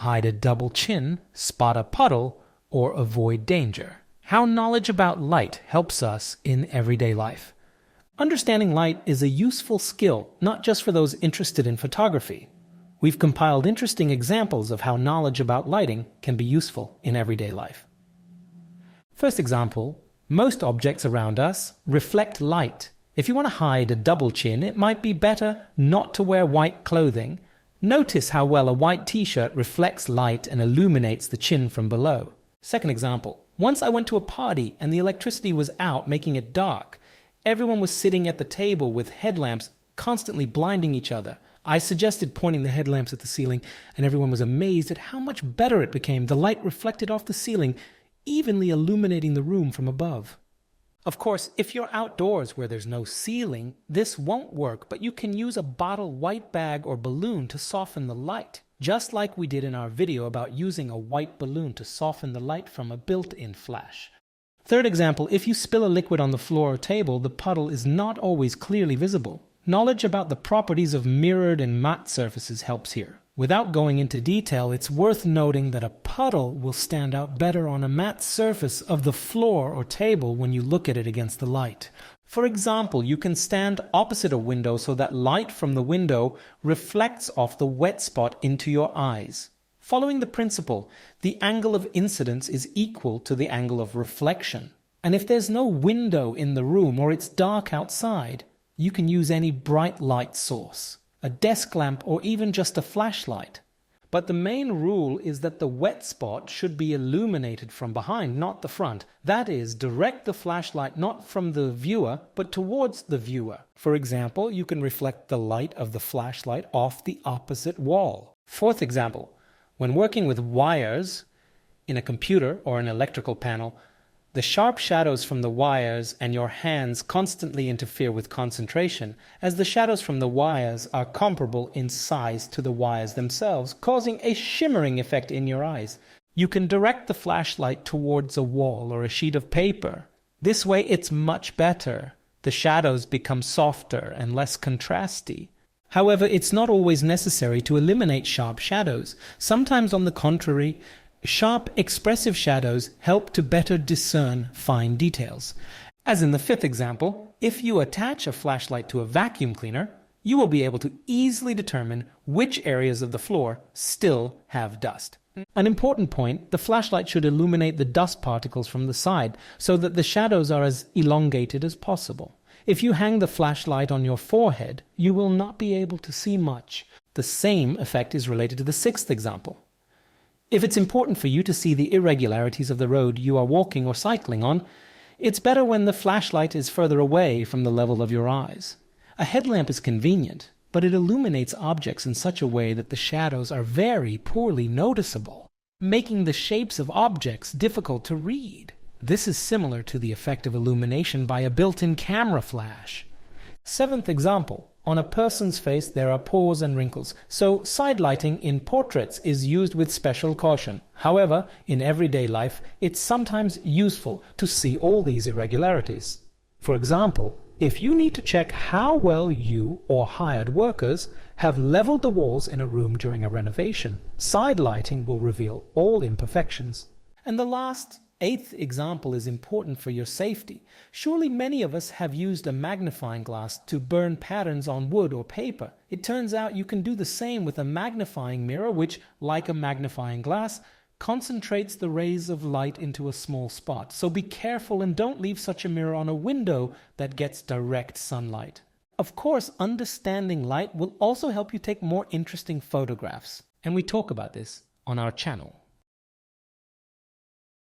hide a double chin, spot a puddle, or avoid danger. How knowledge about light helps us in everyday life. Understanding light is a useful skill, not just for those interested in photography. We've compiled interesting examples of how knowledge about lighting can be useful in everyday life. First example, most objects around us reflect light. If you want to hide a double chin, it might be better not to wear white clothing. Notice how well a white t-shirt reflects light and illuminates the chin from below. Second example, once I went to a party and the electricity was out, making it dark. Everyone was sitting at the table with headlamps constantly blinding each other. I suggested pointing the headlamps at the ceiling, and everyone was amazed at how much better it became. The light reflected off the ceiling, evenly illuminating the room from above. Of course, if you're outdoors where there's no ceiling, this won't work, but you can use a bottle, white bag, or balloon to soften the light, just like we did in our video about using a white balloon to soften the light from a built-in flash. Third example, if you spill a liquid on the floor or table, the puddle is not always clearly visible. Knowledge about the properties of mirrored and matte surfaces helps here. Without going into detail, it's worth noting that a puddle will stand out better on a matte surface of the floor or table when you look at it against the light. For example, you can stand opposite a window so that light from the window reflects off the wet spot into your eyes. Following the principle, the angle of incidence is equal to the angle of reflection. And if there's no window in the room or it's dark outside, you can use any bright light source, a desk lamp or even just a flashlight. But the main rule is that the wet spot should be illuminated from behind, not the front. That is, direct the flashlight not from the viewer, but towards the viewer. For example, you can reflect the light of the flashlight off the opposite wall. Fourth example. When working with wires in a computer or an electrical panel, the sharp shadows from the wires and your hands constantly interfere with concentration, as the shadows from the wires are comparable in size to the wires themselves, causing a shimmering effect in your eyes. You can direct the flashlight towards a wall or a sheet of paper. This way it's much better. The shadows become softer and less contrasty. However, it's not always necessary to eliminate sharp shadows. Sometimes, on the contrary, sharp, expressive shadows help to better discern fine details. As in the fifth example, if you attach a flashlight to a vacuum cleaner, you will be able to easily determine which areas of the floor still have dust. An important point, the flashlight should illuminate the dust particles from the side so that the shadows are as elongated as possible. If you hang the flashlight on your forehead, you will not be able to see much. The same effect is related to the sixth example. If it's important for you to see the irregularities of the road you are walking or cycling on, it's better when the flashlight is further away from the level of your eyes. A headlamp is convenient, but it illuminates objects in such a way that the shadows are very poorly noticeable, making the shapes of objects difficult to read. This is similar to the effect of illumination by a built-in camera flash. Seventh example. On a person's face there are pores and wrinkles, so side lighting in portraits is used with special caution. However, in everyday life, it's sometimes useful to see all these irregularities. For example, if you need to check how well you or hired workers have leveled the walls in a room during a renovation, side lighting will reveal all imperfections. And the last, eighth example is important for your safety. Surely many of us have used a magnifying glass to burn patterns on wood or paper. It turns out you can do the same with a magnifying mirror which, like a magnifying glass, concentrates the rays of light into a small spot. So be careful and don't leave such a mirror on a window that gets direct sunlight. Of course, understanding light will also help you take more interesting photographs, and we talk about this on our channel.